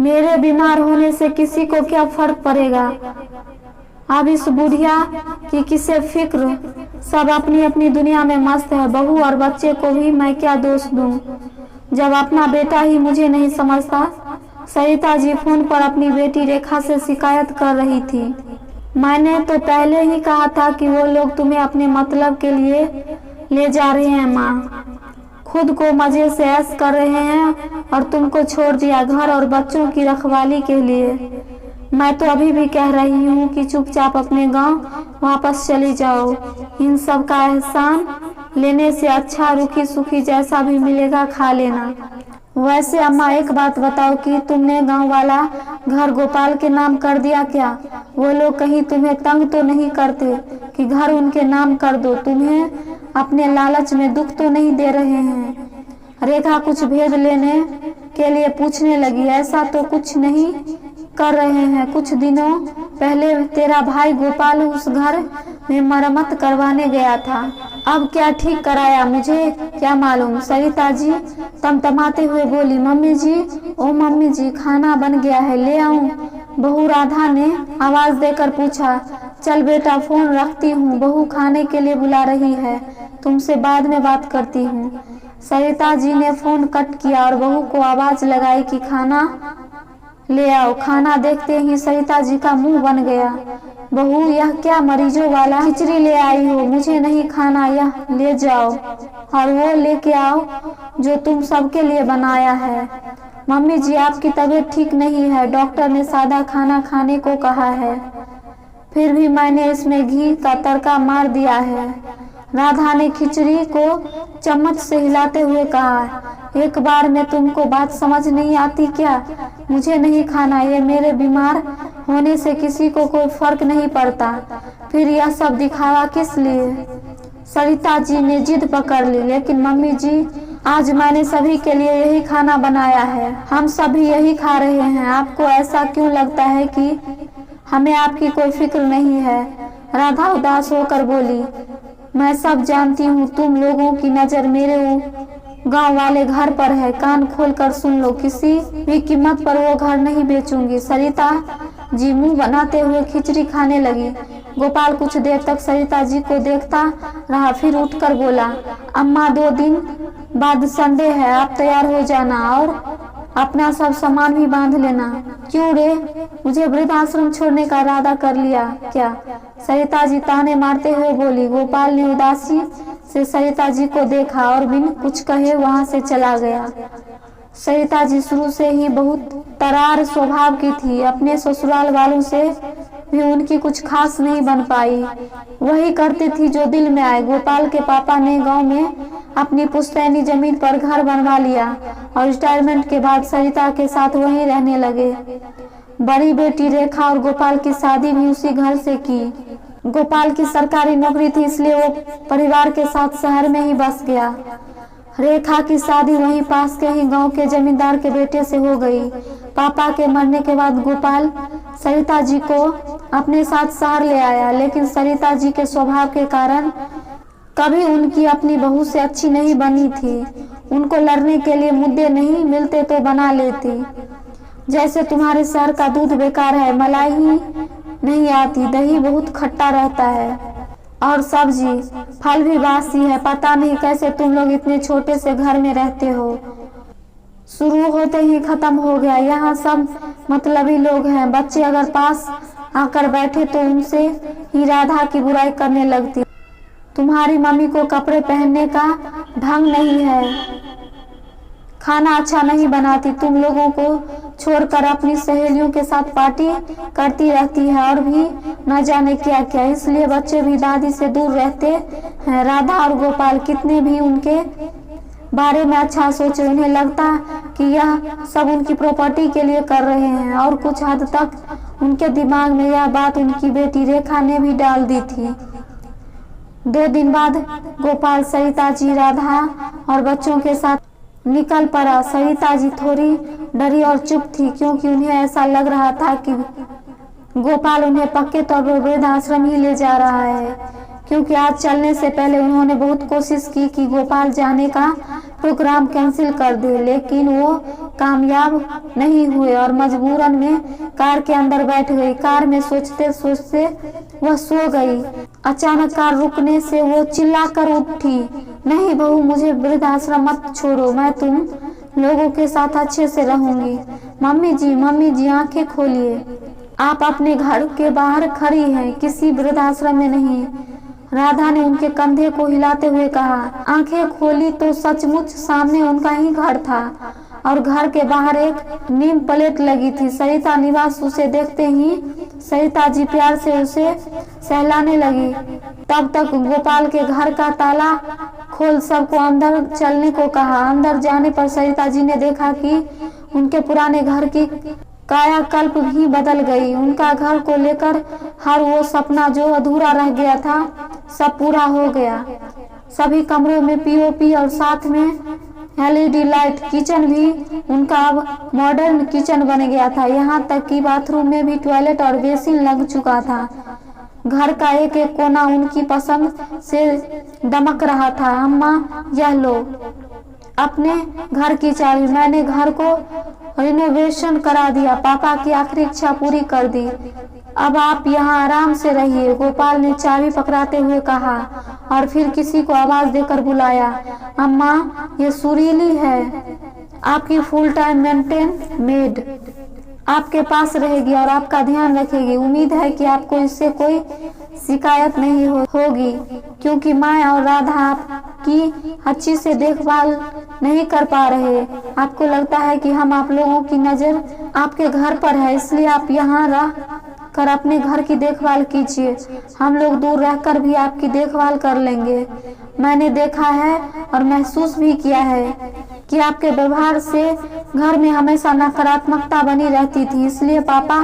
मेरे बीमार होने से किसी को क्या फर्क पड़ेगा। अब इस बुढ़िया की किसे फिक्र, सब अपनी अपनी दुनिया में मस्त है। बहू और बच्चे को भी मैं क्या दोष दूं जब अपना बेटा ही मुझे नहीं समझता। सरिता जी फोन पर अपनी बेटी रेखा से शिकायत कर रही थी। मैंने तो पहले ही कहा था कि वो लोग तुम्हें अपने मतलब के लिए ले जा रहे हैं माँ। खुद को मजे से ऐश कर रहे हैं और तुमको छोड़ दिया घर और बच्चों की रखवाली के लिए। मैं तो अभी भी कह रही हूँ कि चुपचाप अपने गांव वापस चली जाओ। इन सब का एहसान लेने से अच्छा रूखी सूखी जैसा भी मिलेगा खा लेना। वैसे अम्मा एक बात बताओ कि तुमने गांव वाला घर गोपाल के नाम कर दिया क्या? वो लोग कहीं तुम्हें तंग तो नहीं करते कि घर उनके नाम कर दो? तुम्हें अपने लालच में दुख तो नहीं दे रहे हैं? रेखा कुछ भेज लेने के लिए पूछने लगी। ऐसा तो कुछ नहीं कर रहे हैं। कुछ दिनों पहले तेरा भाई गोपाल उस घर में मरम्मत करवाने गया था। अब क्या ठीक कराया मुझे क्या मालूम। सरिता जी तमतमाते हुए बोली, मम्मी जी, ओ मम्मी जी, खाना बन गया है, ले आऊं? बहू राधा ने आवाज देकर पूछा। चल बेटा फोन रखती हूँ, बहू खाने के लिए बुला रही है, तुमसे बाद में बात करती हूँ। सरिता जी ने फोन कट किया और बहू को आवाज लगाई कि खाना ले आओ। खाना देखते ही सरिता जी का मुंह बन गया। बहू यह क्या मरीजों वाला खिचड़ी ले आई हो? मुझे नहीं खाना, यह ले जाओ और वो लेके आओ जो तुम सबके लिए बनाया है। मम्मी जी आपकी तबीयत ठीक नहीं है, डॉक्टर ने सादा खाना खाने को कहा है, फिर भी मैंने इसमें घी का तड़का मार दिया है। राधा ने खिचड़ी को चम्मच से हिलाते हुए कहा। एक बार में तुमको बात समझ नहीं आती क्या? मुझे नहीं खाना, ये मेरे बीमार होने से किसी को कोई फर्क नहीं पड़ता, फिर यह सब दिखावा किस लिए? सरिता जी ने जिद पकड़ ली। लेकिन मम्मी जी आज मैंने सभी के लिए यही खाना बनाया है, हम सभी यही खा रहे हैं। आपको ऐसा क्यों लगता है कि हमें आपकी कोई फिक्र नहीं है? राधा उदास होकर बोली, मैं सब जानती हूँ। तुम लोगों की नजर मेरे गांव वाले घर पर है। कान खोलकर सुन लो, किसी भी कीमत पर वो घर नहीं बेचूंगी। सरिता जी मुंह बनाते हुए खिचड़ी खाने लगी। गोपाल कुछ देर तक सरिता जी को देखता रहा, फिर उठकर बोला, अम्मा 2 दिन बाद संडे है, आप तैयार हो जाना और अपना सब सामान भी बांध लेना। क्यों रे, मुझे वृद्धाश्रम छोड़ने का इरादा कर लिया क्या? सरिता जी ताने मारते हुए बोली। गोपाल ने उदासी से सरिता जी को देखा और बिन कुछ कहे वहां से चला गया। सरिता जी शुरू से ही बहुत तरार स्वभाव की थी। अपने ससुराल वालों से भी उनकी कुछ खास नहीं बन पाई, वही करती थी जो दिल में आए। गोपाल के पापा ने गांव में अपनी पुश्तैनी जमीन पर घर बनवा लिया और रिटायरमेंट के बाद सरिता के साथ वहीं रहने लगे। बड़ी बेटी रेखा और गोपाल की शादी भी उसी घर से की। गोपाल की सरकारी नौकरी थी, इसलिए वो परिवार के साथ शहर में ही बस गया। रेखा की शादी वहीं पास के ही गांव के जमींदार के बेटे से हो गई। पापा के मरने के बाद गोपाल सरिता जी को अपने साथ शहर ले आया, लेकिन सरिता जी के स्वभाव के कारण कभी उनकी अपनी बहू से अच्छी नहीं बनी थी। उनको लड़ने के लिए मुद्दे नहीं मिलते तो बना लेती। जैसे तुम्हारे शहर का दूध बेकार है, मलाई ही नहीं आती, दही बहुत खट्टा रहता है और सब्जी फल भी बासी है। पता नहीं कैसे तुम लोग इतने छोटे से घर में रहते हो। शुरू होते ही खत्म हो गया। यहाँ सब मतलबी लोग हैं। बच्चे अगर पास आकर बैठे तो उनसे ही राधा की बुराई करने लगती। तुम्हारी मम्मी को कपड़े पहनने का ढंग नहीं है, खाना अच्छा नहीं बनाती, तुम लोगों को छोड़कर अपनी सहेलियों के साथ पार्टी करती रहती है और भी न जाने क्या क्या। इसलिए बच्चे भी दादी से दूर रहते हैं। राधा और गोपाल कितने भी उनके बारे में अच्छा सोचे, उन्हें लगता कि यह सब उनकी प्रॉपर्टी के लिए कर रहे हैं। और कुछ हद तक उनके दिमाग में यह बात उनकी बेटी रेखा ने भी डाल दी थी। 2 दिन बाद गोपाल सरिता जी, राधा और बच्चों के साथ निकल पड़ा। सरिता जी थोड़ी डरी और चुप थी, क्योंकि उन्हें ऐसा लग रहा था कि गोपाल उन्हें पक्के तौर पर वृद्धाश्रम ही ले जा रहा है। क्योंकि आज चलने से पहले उन्होंने बहुत कोशिश की कि गोपाल जाने का प्रोग्राम कैंसिल कर दे, लेकिन वो कामयाब नहीं हुए और मजबूरन में कार के अंदर बैठ गई। कार में सोचते सोचते वह सो गई। अचानक कार रुकने से वो चिल्लाकर उठी, नहीं बहू, मुझे वृद्धाश्रम मत छोड़ो, मैं तुम लोगों के साथ अच्छे से रहूंगी। मम्मी जी आंखें खोलिए, आप अपने घर के बाहर खड़ी हैं, किसी वृद्धाश्रम में नहीं। राधा ने उनके कंधे को हिलाते हुए कहा। आंखें खोली तो सचमुच सामने उनका ही घर था और घर के बाहर एक नीम प्लेट लगी थी। सरिता निवास उसे देखते ही सरिता जी प्यार से उसे सहलाने लगी। तब तक गोपाल के घर का ताला खोल सबको अंदर चलने को कहा। अंदर जाने पर सरिता जी ने देखा कि उनके पुराने घर की कायाकल्प भी बदल गई। उनका घर को लेकर हर वो सपना जो अधूरा रह गया था सब पूरा हो गया। सभी कमरों में पीओपी और साथ में एलईडी लाइट। किचन भी उनका अब मॉडर्न किचन बन गया था। यहाँ तक कि बाथरूम में भी टॉयलेट और बेसिन लग चुका था। घर का एक एक कोना उनकी पसंद से दमक रहा था। अम्मा, यह लो अपने घर की चाबी, मैंने घर को रिनोवेशन करा दिया, पापा की आखिरी इच्छा पूरी कर दी, अब आप यहाँ आराम से रहिए। गोपाल ने चाबी पकड़ाते हुए कहा और फिर किसी को आवाज देकर बुलाया। अम्मा, ये सुरीली है, आपकी फुल टाइम मेंटेन मेड आपके पास रहेगी और आपका ध्यान रखेगी। उम्मीद है कि आपको इससे कोई शिकायत नहीं होगी, क्योंकि मैं और राधा आपकी अच्छी से देखभाल नहीं कर पा रहे। आपको लगता है कि हम आप लोगों की नजर आपके घर पर है, इसलिए आप यहाँ रह कर अपने घर की देखभाल कीजिए। हम लोग दूर रहकर भी आपकी देखभाल कर लेंगे। मैंने देखा है और महसूस भी किया है कि आपके व्यवहार से घर में हमेशा नकारात्मकता बनी रहती थी, इसलिए पापा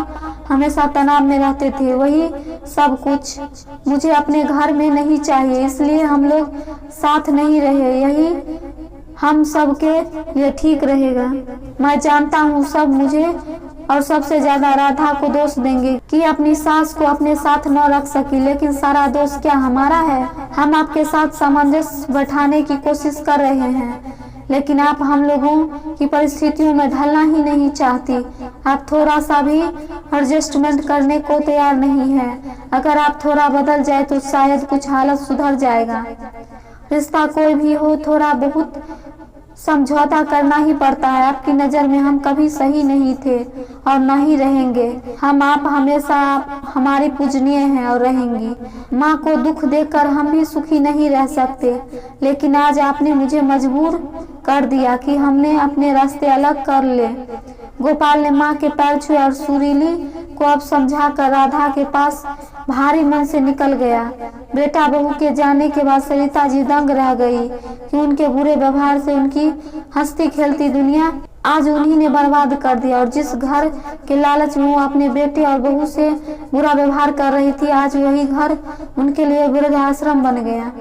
हमेशा तनाव में रहते थे। वही सब कुछ मुझे अपने घर में नहीं चाहिए, इसलिए हम लोग साथ नहीं रहे। यही हम सब के लिए ठीक रहेगा। मैं जानता हूँ सब मुझे और सबसे ज्यादा राधा को दोष देंगे कि अपनी सास को अपने साथ न रख सकी, लेकिन सारा दोष क्या हमारा है? हम आपके साथ सामंजस्य बैठाने की कोशिश कर रहे हैं, लेकिन आप हम लोगों की परिस्थितियों में ढलना ही नहीं चाहती। आप थोड़ा सा भी एडजस्टमेंट करने को तैयार नहीं है। अगर आप थोड़ा बदल जाए तो शायद कुछ हालत सुधर जाएगा। रिश्ता कोई भी हो, थोड़ा बहुत समझौता करना ही पड़ता है। आपकी नज़र में हम कभी सही नहीं थे और नहीं रहेंगे। आप हमेशा हमारी पूजनीय हैं और रहेंगी। माँ को दुख देकर हम भी सुखी नहीं रह सकते, लेकिन आज आपने मुझे मजबूर कर दिया कि हमने अपने रास्ते अलग कर ले। गोपाल ने माँ के पैर छुए और सुरीली को अब समझाकर राधा के पास भारी मन से निकल गया। बेटा बहू के जाने के बाद सरिता जी दंग रह गई कि उनके बुरे व्यवहार से उनकी हंसती खेलती दुनिया आज उन्हीं ने बर्बाद कर दिया। और जिस घर के लालच में वो अपने बेटे और बहू से बुरा व्यवहार कर रही थी, आज वही घर उनके लिए वृद्धाश्रम बन गया।